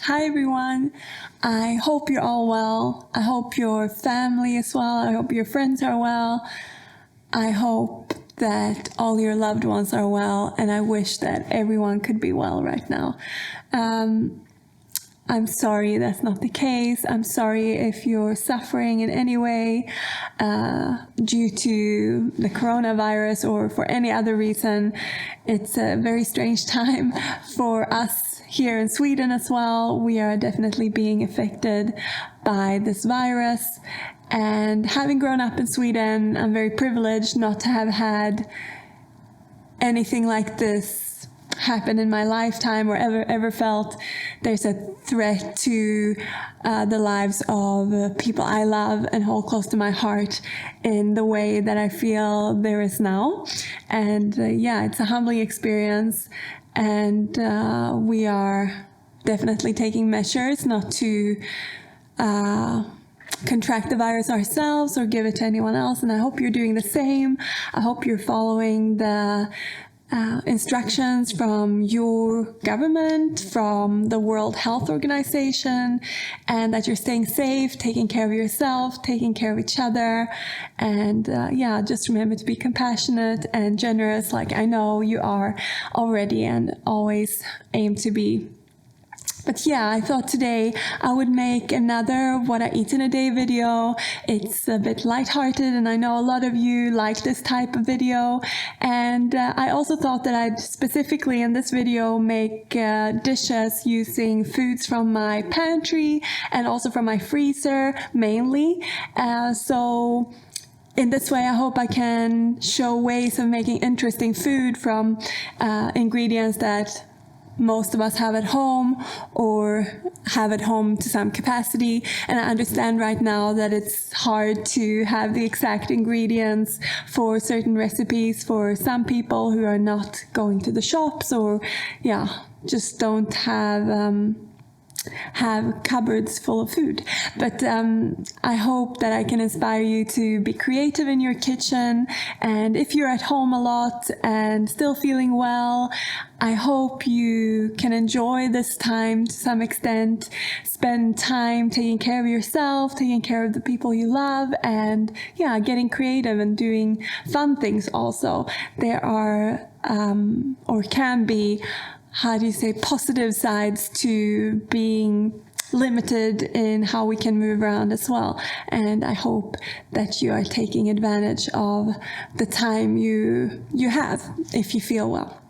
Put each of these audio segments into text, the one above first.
Hi everyone, I hope you're all well. I hope your family is well. I hope your friends are well. I hope that all your loved ones are well, and I wish that everyone could be well right now. I'm sorry that's not the case. I'm sorry if you're suffering in any way due to the coronavirus or for any other reason. It's a very strange time for us here in Sweden as well. We are definitely being affected by this virus. And having grown up in Sweden, I'm very privileged not to have had anything like this happen in my lifetime or ever felt there's a threat to the lives of people I love and hold close to my heart in the way that I feel there is now. And it's a humbling experience, and we are definitely taking measures not to contract the virus ourselves or give it to anyone else, and I hope you're doing the same. I hope you're following the instructions from your government, from the World Health Organization, and that you're staying safe, taking care of yourself, taking care of each other, and just remember to be compassionate and generous like I know you are already and always aim to be. But I thought today I would make another What I Eat in a Day video. It's a bit lighthearted, and I know a lot of you like this type of video. And I also thought that I'd specifically in this video make dishes using foods from my pantry and also from my freezer mainly. So in this way, I hope I can show ways of making interesting food from ingredients that most of us have at home or have at home to some capacity. And I understand right now that it's hard to have the exact ingredients for certain recipes for some people who are not going to the shops or just don't have cupboards full of food. But I hope that I can inspire you to be creative in your kitchen. And if you're at home a lot and still feeling well, I hope you can enjoy this time to some extent, spend time taking care of yourself, taking care of the people you love, and getting creative and doing fun things also. There are or can be positive sides to being limited in how we can move around as well. And I hope that you are taking advantage of the time you have if you feel well.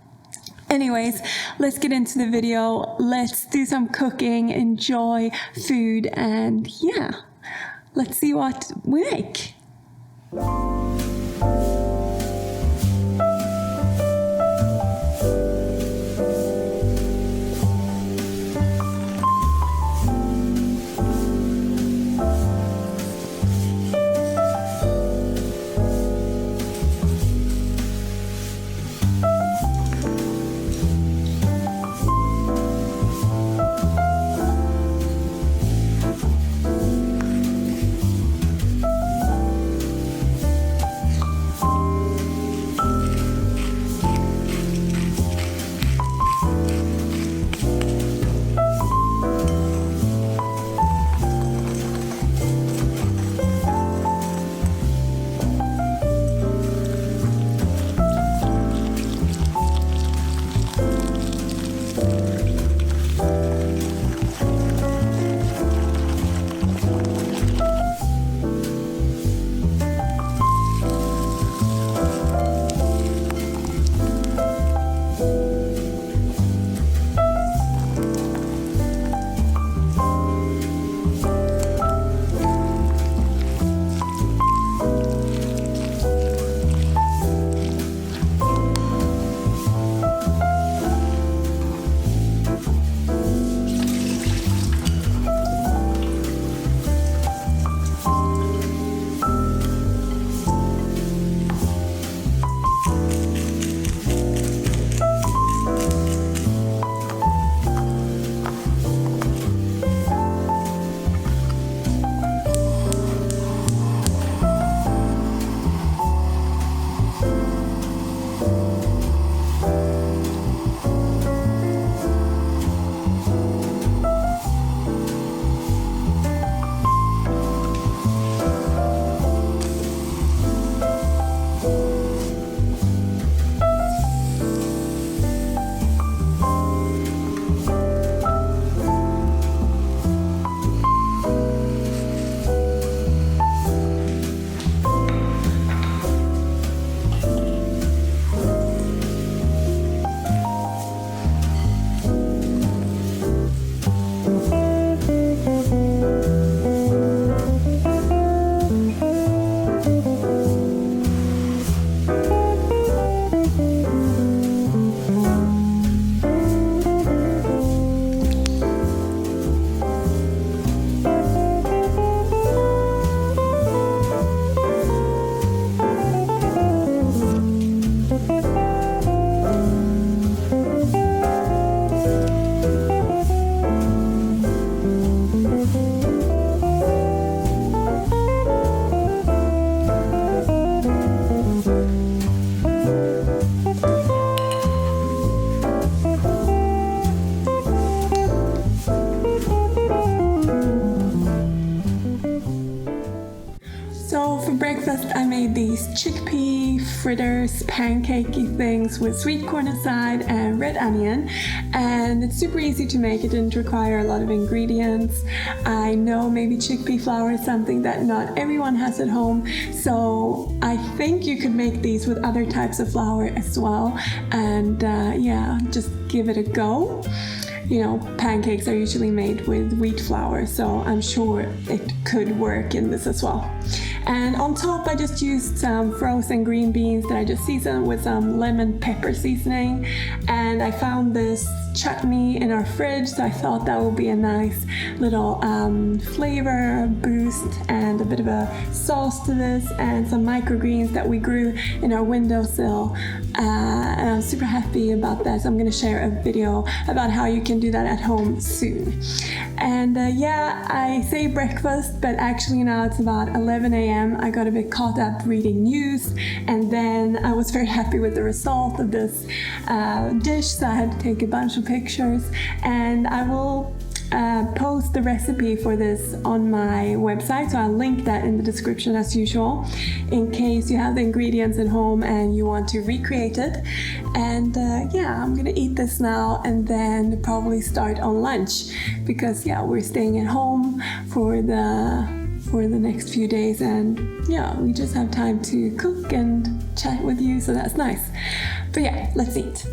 Anyways, let's get into the video. Let's do some cooking, enjoy food, and let's see what we make. these chickpea fritters, pancakey things with sweet corn inside and red onion, and it's super easy to make. It didn't require a lot of ingredients. I know maybe chickpea flour is something that not everyone has at home, so I think you could make these with other types of flour as well, and yeah, just give it a go. You know, pancakes are usually made with wheat flour, so I'm sure it could work in this as well. And on top, I just used some frozen green beans that I just seasoned with some lemon pepper seasoning. And I found this chutney in our fridge, so I thought that would be a nice little flavor boost and a bit of a sauce to this, and some microgreens that we grew in our windowsill. And I'm super happy about that, so I'm going to share a video about how you can do that at home soon. And yeah, I say breakfast, but actually now it's about 11 a.m. I got a bit caught up reading news, and then I was very happy with the result of this dish, so I had to take a bunch of pictures, and I will post the recipe for this on my website, so I'll link that in the description as usual, in case you have the ingredients at home and you want to recreate it. And yeah, I'm gonna eat this now and then probably start on lunch, because yeah, we're staying at home for the next few days, and yeah, we just have time to cook and chat with you, so that's nice. But yeah, let's eat.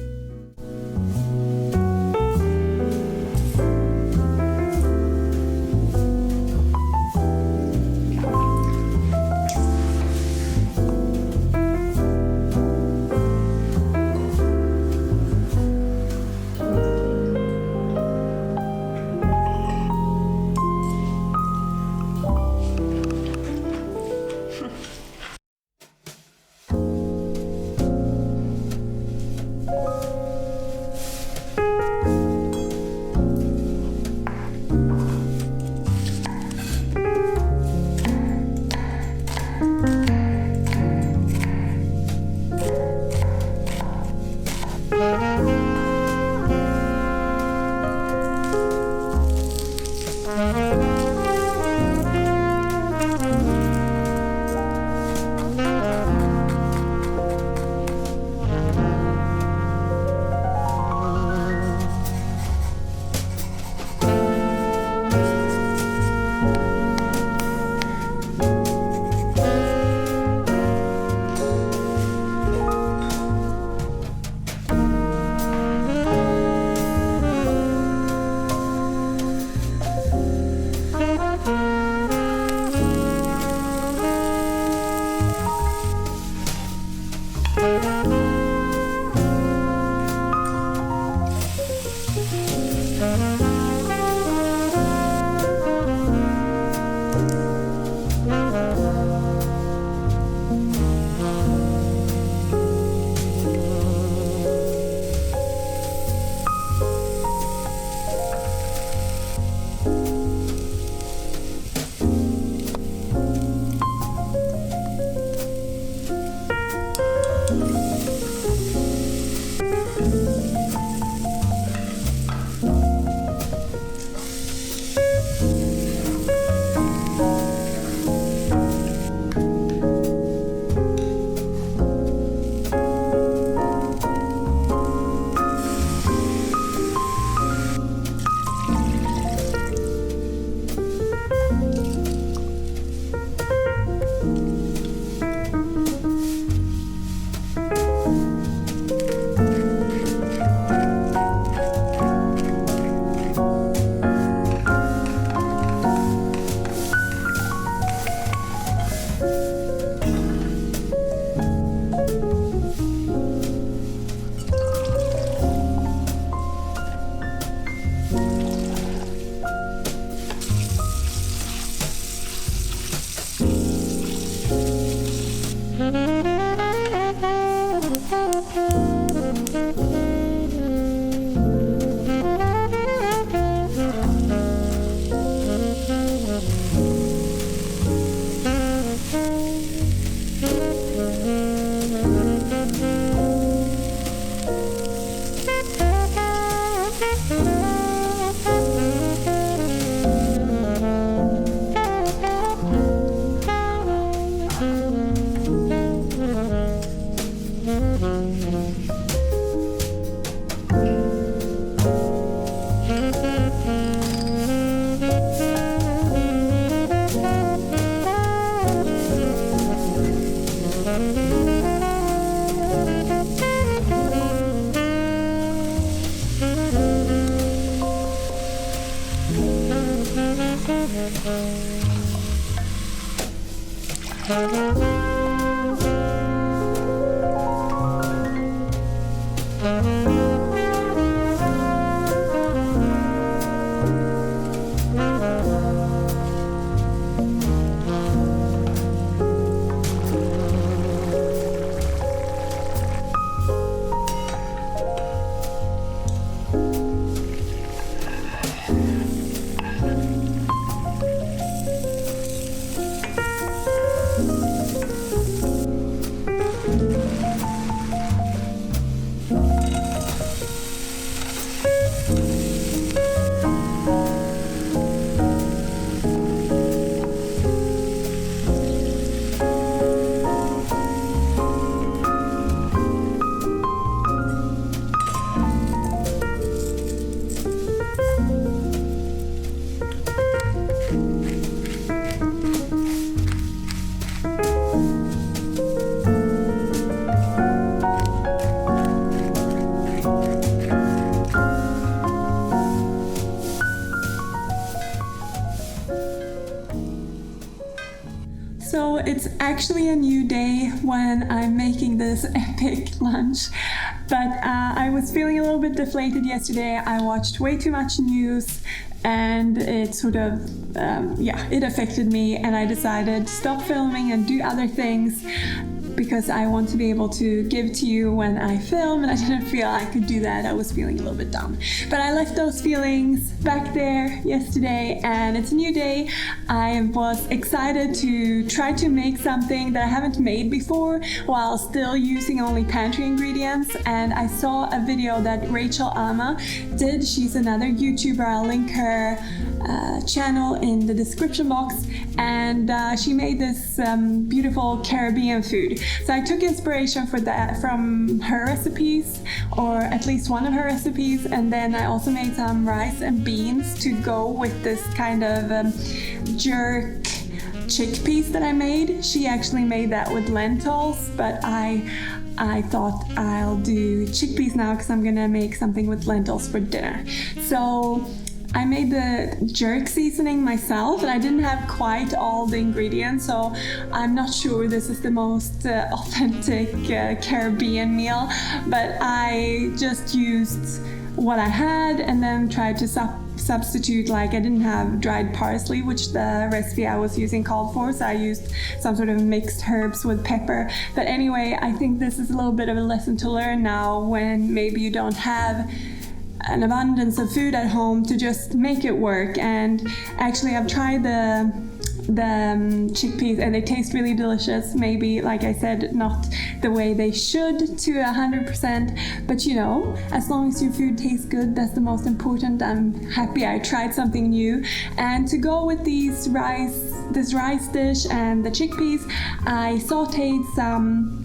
So it's actually a new day when I'm making this epic lunch, but I was feeling a little bit deflated yesterday. I watched way too much news and it sort of, it affected me, and I decided to stop filming and do other things because I want to be able to give to you when I film, and I didn't feel I could do that. I was feeling a little bit down. But I left those feelings back there yesterday, and it's a new day. I was excited to try to make something that I haven't made before while still using only pantry ingredients, and I saw a video that Rachel Ama did. She's another YouTuber. I'll link her channel in the description box, and she made this beautiful Caribbean food. So I took inspiration for that from her recipes, or at least one of her recipes, and then I also made some rice and beans to go with this kind of jerk chickpeas that I made. She actually made that with lentils, but I thought I'll do chickpeas now because I'm gonna make something with lentils for dinner. So I made the jerk seasoning myself, and I didn't have quite all the ingredients, so I'm not sure this is the most authentic Caribbean meal, but I just used what I had and then tried to substitute. Like, I didn't have dried parsley, which the recipe I was using called for, so I used some sort of mixed herbs with pepper. But anyway, I think this is a little bit of a lesson to learn now when maybe you don't have an abundance of food at home, to just make it work. And actually I've tried the chickpeas and they taste really delicious. Maybe, like I said, not the way they should to 100%, but you know, as long as your food tastes good, that's the most important. I'm happy I tried something new. And to go with this rice dish and the chickpeas, I sauteed some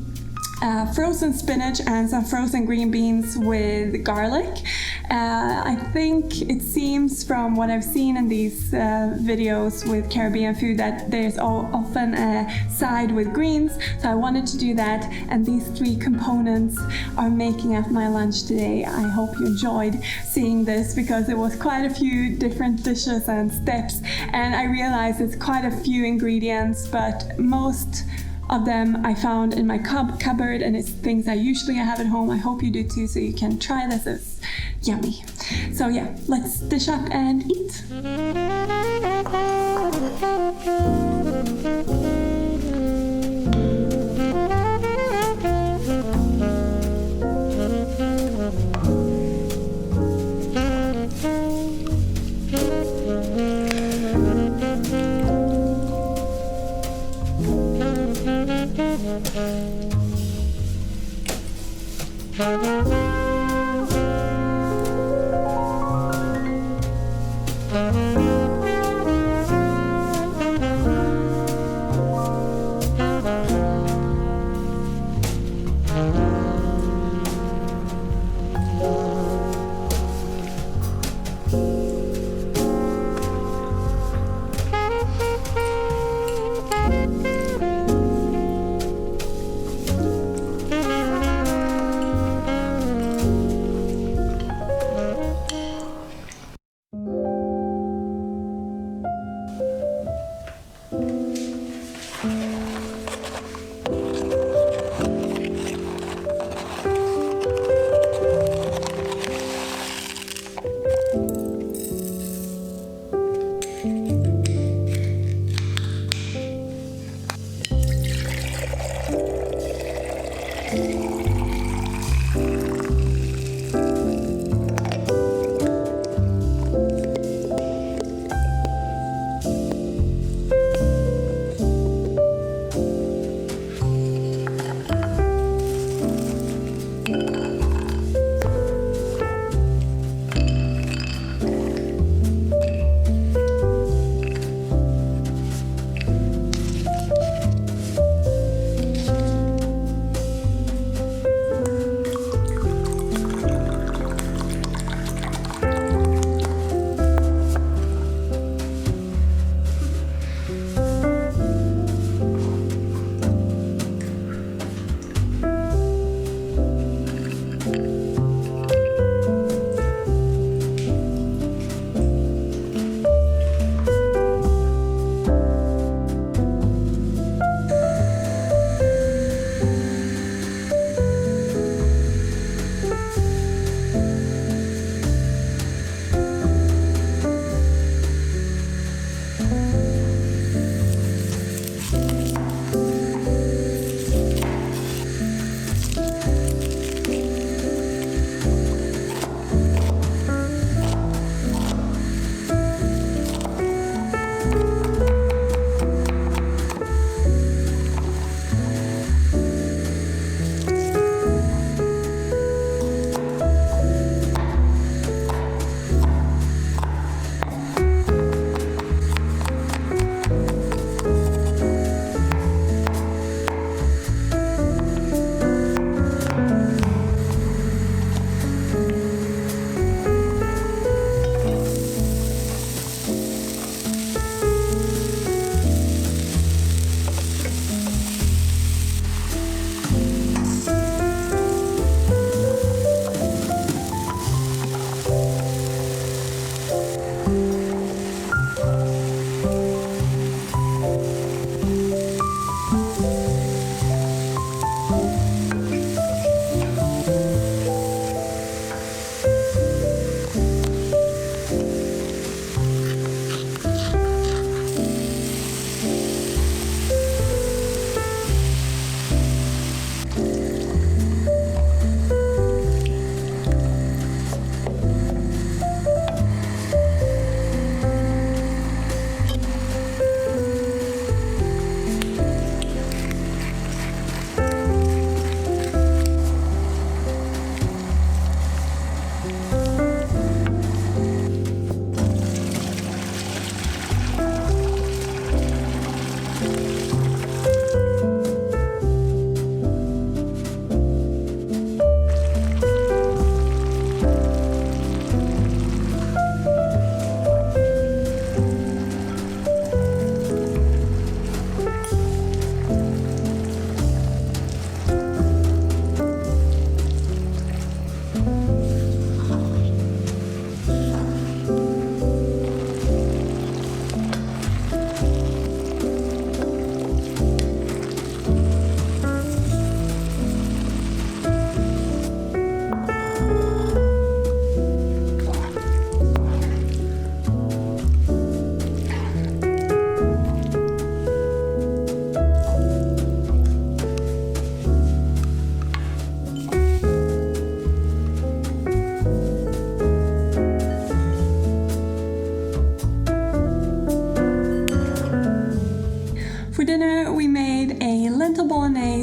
frozen spinach and some frozen green beans with garlic. I think it seems from what I've seen in these videos with Caribbean food that there's often a side with greens, so I wanted to do that, and these three components are making up my lunch today. I hope you enjoyed seeing this because it was quite a few different dishes and steps, and I realized it's quite a few ingredients, but most of them I found in my cupboard, and it's things I usually have at home. I hope you do too, so you can try this. It's yummy. So yeah, let's dish up and eat.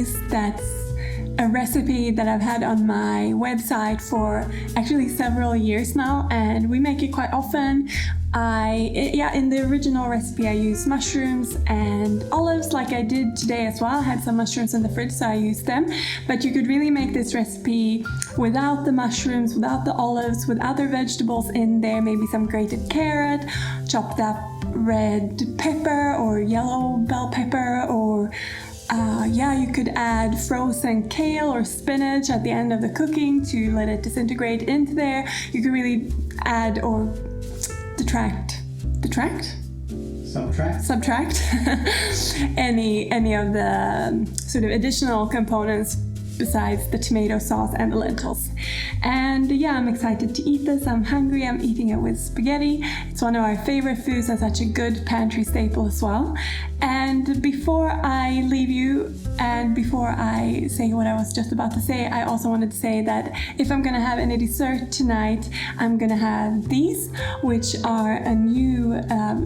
rice. That's a recipe that I've had on my website for actually several years now, and we make it quite often. In the original recipe I used mushrooms and olives like I did today as well. I had some mushrooms in the fridge, so I used them. But you could really make this recipe without the mushrooms, without the olives, with other vegetables in there, maybe some grated carrot, chopped up red pepper or yellow bell pepper, or you could add frozen kale or spinach at the end of the cooking to let it disintegrate into there. You could really add or subtract any of the sort of additional components besides the tomato sauce and the lentils. And I'm excited to eat this. I'm hungry. I'm eating it with spaghetti. It's one of our favorite foods and such a good pantry staple as well. And before I leave you, and before I say what I was just about to say, I also wanted to say that if I'm gonna have any dessert tonight, I'm gonna have these, which are a new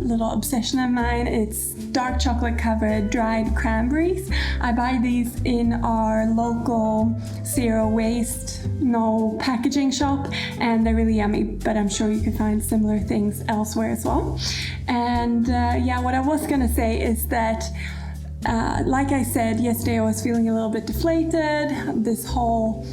little obsession of mine. It's dark chocolate covered dried cranberries. I buy these in our local zero waste, no packaging shop, and they're really yummy, but I'm sure you can find similar things elsewhere as well. And what I was gonna say is that like I said yesterday, I was feeling a little bit deflated. This whole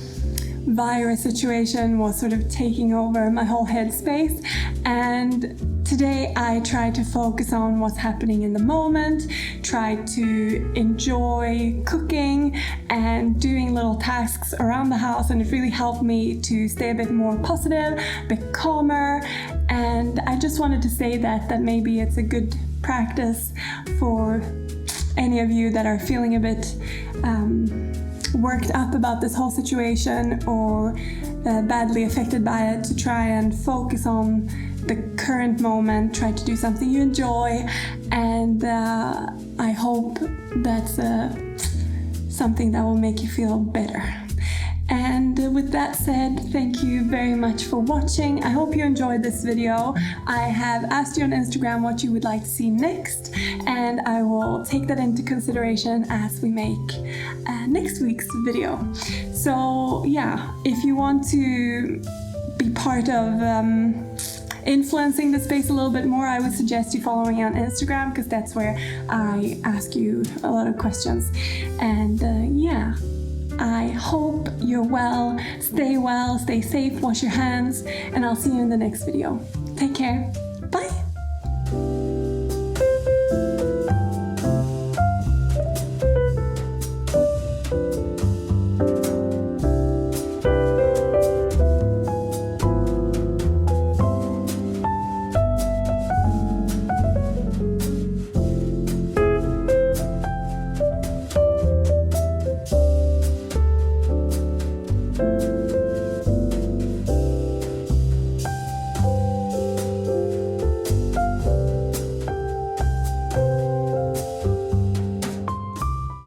virus situation was sort of taking over my whole headspace, and today I tried to focus on what's happening in the moment, try to enjoy cooking and doing little tasks around the house, and it really helped me to stay a bit more positive, a bit calmer. And I just wanted to say that maybe it's a good practice for any of you that are feeling a bit worked up about this whole situation or badly affected by it, to try and focus on the current moment, try to do something you enjoy, and I hope that's something that will make you feel better. And with that said, thank you very much for watching. I hope you enjoyed this video. I have asked you on Instagram what you would like to see next, and I will take that into consideration as we make next week's video. So if you want to be part of influencing the space a little bit more, I would suggest you follow me on Instagram, because that's where I ask you a lot of questions. And I hope you're well, stay safe, wash your hands, and I'll see you in the next video. Take care.